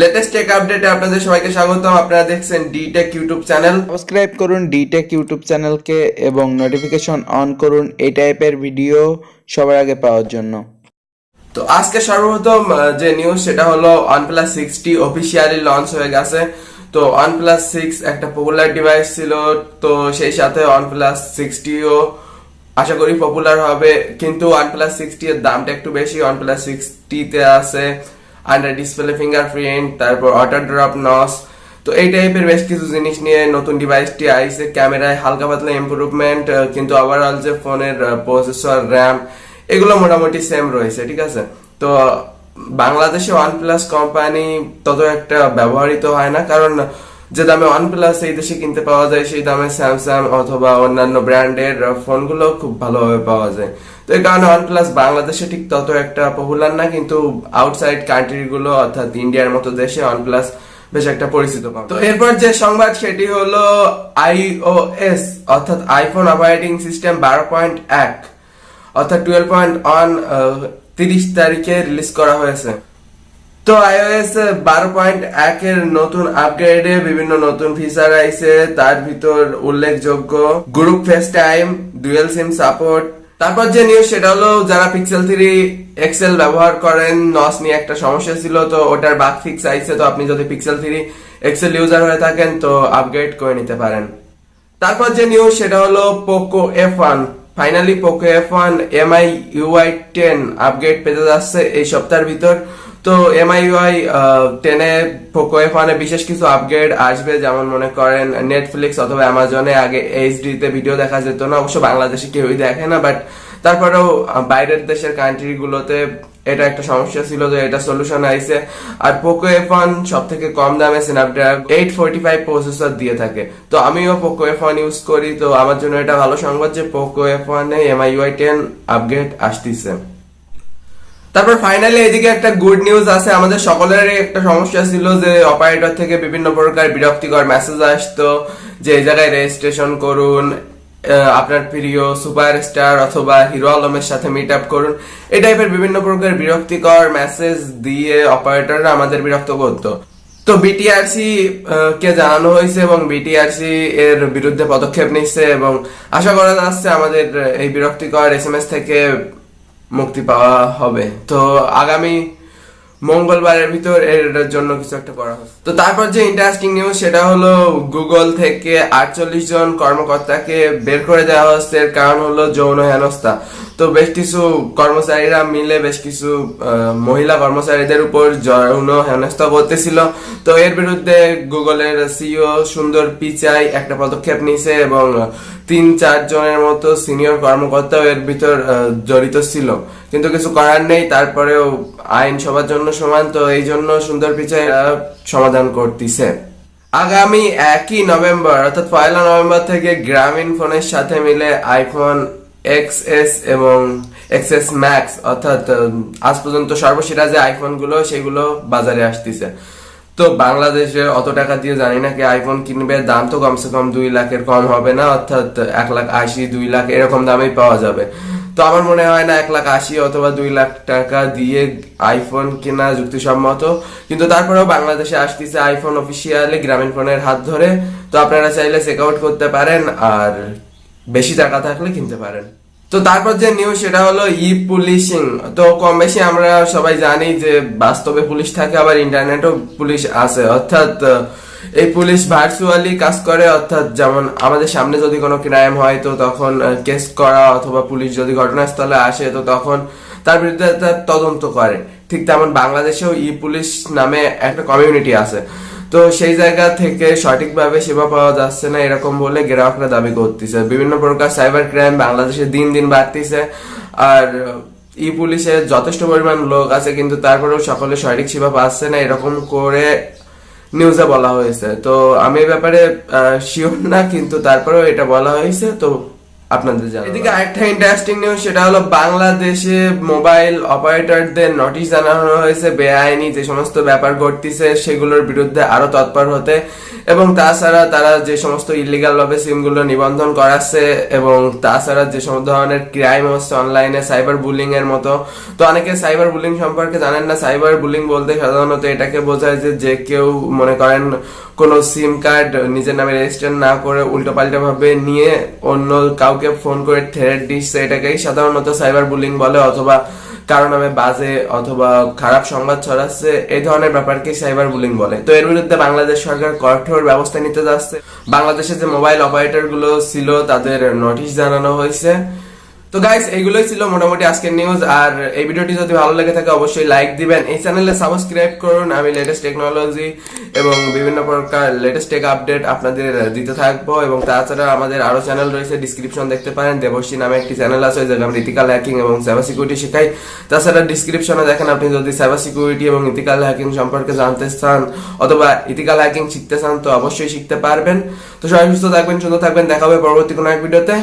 Latest take আপডেটে আপনাদের সবাইকে স্বাগতম। আপনারা দেখছেন ডিটেক ইউটিউব চ্যানেল। সাবস্ক্রাইব করুন ডিটেক ইউটিউব চ্যানেলকে এবং নোটিফিকেশন অন করুন এই টাইপের ভিডিও সবার আগে পাওয়ার জন্য। তো আজকে সর্বপ্রথম যে নিউজ সেটা হলো OnePlus 6T অফিসিয়ালি লঞ্চ হয়ে গেছে। তো OnePlus 6 একটা পপুলার ডিভাইস ছিল, তো সেই সাথে OnePlus 6T-ও আশা করি পপুলার হবে, কিন্তু OnePlus 6T এর দামটা একটু বেশি। OnePlus 6T-তে আছে আন্ডার ডিসপ্লে ফিঙ্গারপ্রিন্ট, তারপর অটো ড্রপ নস। তো এই টাইপের বেশ কিছু জিনিস নিয়ে নতুন ডিভাইসটি আইছে। ক্যামেরায় হালকা পাতলা ইমপ্রুভমেন্ট, কিন্তু ওভারঅল যে ফোনের প্রসেসর, র্যাম এগুলো মোটামুটি সেম রয়েছে, ঠিক আছে। তো বাংলাদেশে OnePlus কোম্পানি তত একটা ব্যবহৃত হয় না, কারণ যে দামে OnePlus এই দেশে কিনতে পাওয়া যায় সেই দামে স্যামসাং অথবা অন্যান্য ব্র্যান্ডের ফোনগুলো খুব ভালোভাবে পাওয়া যায়। তো এই কারণে OnePlus বাংলাদেশে ঠিক তত একটা পপুলার না, কিন্তু আউটসাইড কান্ট্রি গুলো অর্থাৎ ইন্ডিয়ার মতো দেশে OnePlus বেশ একটা পরিচিত পাবে। তো এরপর যে সংবাদ সেটি হলো iOS অর্থাৎ আইফোন অপারেটিং সিস্টেম 12.1 অর্থাৎ 12.1 30 তারিখে রিলিজ করা হয়েছে। তো iOS 12.1 এর নতুন আপগ্রেডে বিভিন্ন নতুন ফিচার আইছে। তার ভিতর উল্লেখযোগ্য গ্রুপ ফেস টাইম, ডুয়েল সিম সাপোর্ট। তারপর যে নিউজ সেটা হলো যারা পিক্সেল 3 এক্সেল ব্যবহার করেন, নস নিয়ে একটা সমস্যা ছিল, তো ওটার বাগ ফিক্স আইছে। তো আপনি যদি পিক্সেল 3 এক্সেল ইউজার হয়ে থাকেন তো আপগ্রেড করে নিতে পারেন। তারপর যে নিউজ সেটা হলো Poco F1, finally Poco F1 MIUI 10 upgrade পেতে যাচ্ছে এই সপ্তাহের ভিতর। তো MIUI 10 এ পোকো F1 এ বিশেষ কিছু আপগ্রেড আসবে, যেমন মনে করেন নেটফ্লিক্স অথবা অ্যামাজনে আগে এইচডি তে ভিডিও দেখা যেত না, অবশ্য বাংলাদেশে কেউই দেখে না, বাট তারপরেও বাইরের দেশের কান্ট্রি গুলোতে এটা একটা সমস্যা ছিল, যে এটা সলিউশন আইছে। আর পোকো F1 সব থেকে কম দামে স্ন্যাপড্রাগন 845 প্রসেসর দিয়ে থাকে। তো আমিও পোকো F1 ইউজ করি, তো আমার জন্য এটা ভালো সংবাদ যে পোকো F1 এ MIUI 10 আপগ্রেড আসতেছে। তারপর ফাইনালি এদিকে একটা গুড নিউজ আছে। আমাদের সকলেরই একটা সমস্যা ছিল যে অপারেটর থেকে বিভিন্ন প্রকার বিরক্তিকর মেসেজ আসতো যে এই জায়গায় রেজিস্ট্রেশন করুন, আপনার প্রিয় সুপারস্টার অথবা হিরো আলমের সাথে মিট আপ করুন, এই টাইপের বিভিন্ন প্রকার বিরক্তিকর মেসেজ দিয়ে অপারেটররা আমাদের বিরক্ত করতো। তো বিটিআরসি কে জানানো হয়েছে এবং বিটিআরসি এর বিরুদ্ধে পদক্ষেপ নিচ্ছে, এবং আশা করা যাচ্ছে আমাদের এই বিরক্তিকর এসএমএস থেকে মুক্তি পাওয়া হবে। তো আগামী মঙ্গলবারের ভিতর এর জন্য কিছু একটা করা হবে। তো তারপর যে ইন্টারেস্টিং নিউজ সেটা হলো গুগল থেকে 48 জন কর্মকর্তাকে বের করে দেওয়া হচ্ছে। এর কারণ হলো যৌন হেনস্থা। তো বেশ কিছু কর্মচারীরা মিলে বেশ কিছু মহিলা কর্মচারীদের উপর যৌন হেনস্থা করতেছিল। তো এর বিরুদ্ধে গুগলের সিইও সুন্দর পিচাই একটা পদক্ষেপ নিছে, এবং 3-4 জনের মতো সিনিয়র কর্মকর্তাও এর ভিতর জড়িত ছিল, কিন্তু কিছু করার নেই। তারপরেও আইন সবার জন্য সমান, তো এই জন্য সুন্দর পিচাই সমাধান করতেছে। আগামী 1 নভেম্বর অর্থাৎ 1 নভেম্বর থেকে গ্রামীণ ফোনের সাথে মিলে আইফোন XS এবং XS Max অর্থাৎ আজ পর্যন্ত সর্বসেরা যে আইফোন গুলো সেগুলো বাজারে আসতেছে। তো বাংলাদেশে অত টাকা দিয়ে জানি না কে আইফোন কিনবে। দাম তো কমসে কম 2 লাখের কম হবে না, অর্থাৎ 1,80,000 2 লাখ এরকম দামেই পাওয়া যাবে। তো আমার মনে হয় না 1,80,000 অথবা 2 লাখ টাকা দিয়ে আইফোন কেনা যুক্তিসম্মত, কিন্তু তারপরেও বাংলাদেশে আসতেছে আইফোন অফিসিয়ালি গ্রামীণ ফোনের হাত ধরে। তো আপনারা চাইলে চেক আউট করতে পারেন, আর বেশি টাকা থাকলে কিনতে পারেন। তো তারপর যে নিউজ সেটা হলো ই পুলিশিং। তো কম বেশি আমরা সবাই জানি যে বাস্তবে পুলিশ থাকে, আবার ইন্টারনেটও পুলিশ আছে, অর্থাৎ এই পুলিশ ভার্চুয়ালি কাজ করে। অর্থাৎ যেমন আমাদের সামনে যদি কোনো ক্রাইম হয় তো তখন কেস করা, অথবা পুলিশ যদি ঘটনাস্থলে আসে তো তখন তার বিরুদ্ধে তদন্ত করে। ঠিক তেমন বাংলাদেশেও ই পুলিশ নামে একটা কমিউনিটি আছে। তো সেই জায়গা থেকে সঠিকভাবে সেবা পাওয়া যাচ্ছে না এরকম বলে গ্রাহকরা দাবি করতেছে। বিভিন্ন প্রকার সাইবার ক্রাইম বাংলাদেশে দিন দিন বাড়তেছে, আর ই পুলিশে যথেষ্ট পরিমাণ লোক আছে, কিন্তু তারপরেও সকলে সঠিক সেবা পাচ্ছে না এরকম করে নিউজে বলা হয়েছে। তো আমি এই ব্যাপারে শিওর না, কিন্তু তারপরেও এটা বলা হয়েছে। তো আপনাদের জানাবো। এদিকে আরেকটা ইন্টারেস্টিং নিউজ, সেটা হলো বাংলাদেশে মোবাইল অপারেটরদের নোটিশ জানানো হয়েছে বেআইনি যে সমস্ত ব্যাপার ঘটতেছে সেগুলোর বিরুদ্ধে আরো তৎপর হতে, এবং তাছাড়া তারা যে সমস্ত ইলিগাল ভাবে সিম গুলো নিবন্ধন করাচ্ছে, এবং তাছাড়া যে সব ধরনের ক্রাইম হচ্ছে অনলাইনে সাইবার বুলিং এর মতো। তো অনেকে সাইবার বুলিং সম্পর্কে জানেন না। সাইবার বুলিং বলতে সাধারণত এটাকে বোঝায় যে কেউ মনে করেন কোনো সিম কার্ড নিজের নামে রেজিস্টার না করে উল্টোপাল্টা ভাবে নিয়ে অন্য কাউকে ফোন করে থ্রেট দিচ্ছে, এটাকেই সাধারণত সাইবার বুলিং বলে, অথবা কারো নামে বাজে অথবা খারাপ সংবাদ ছড়াচ্ছে, এই ধরনের ব্যাপারকে সাইবার বুলিং বলে। তো এর বিরুদ্ধে বাংলাদেশ সরকার কঠোর ব্যবস্থা নিতে যাচ্ছে। বাংলাদেশে যে মোবাইল অপারেটর গুলো ছিল তাদের নোটিশ জানানো হয়েছে। তো গাইস, এইগুলোই ছিল মোটামুটি আজকের নিউজ। আর এই ভিডিওটি যদি ভালো লেগে থাকে অবশ্যই লাইক দিবেন, এই চ্যানেলে সাবস্ক্রাইব করুন। আমি লেটেস্ট টেকনোলজি এবং বিভিন্ন প্রকার লেটেস্ট টেক আপডেট আপনাদের দিতে থাকবো। এবং তাছাড়া আমাদের আরো চ্যানেল রয়েছে, ডিসক্রিপশন দেখতে পারেন। দেবর্ষী নামে একটি চ্যানেল আছে যেখানে আমরা ইথিক্যাল হ্যাকিং এবং সাইবার সিকিউরিটি শেখাই। তাছাড়া ডিসক্রিপশনে দেখেন, আপনি যদি সাইবার সিকিউরিটি এবং ইথিক্যাল হ্যাকিং সম্পর্কে জানতে চান অথবা ইথিক্যাল হ্যাকিং শিখতে চান তো অবশ্যই শিখতে পারবেন। তো সবাই সুস্থ থাকবেন, সুন্দর থাকবেন, দেখা হবে পরবর্তী কোনো এক ভিডিওতে।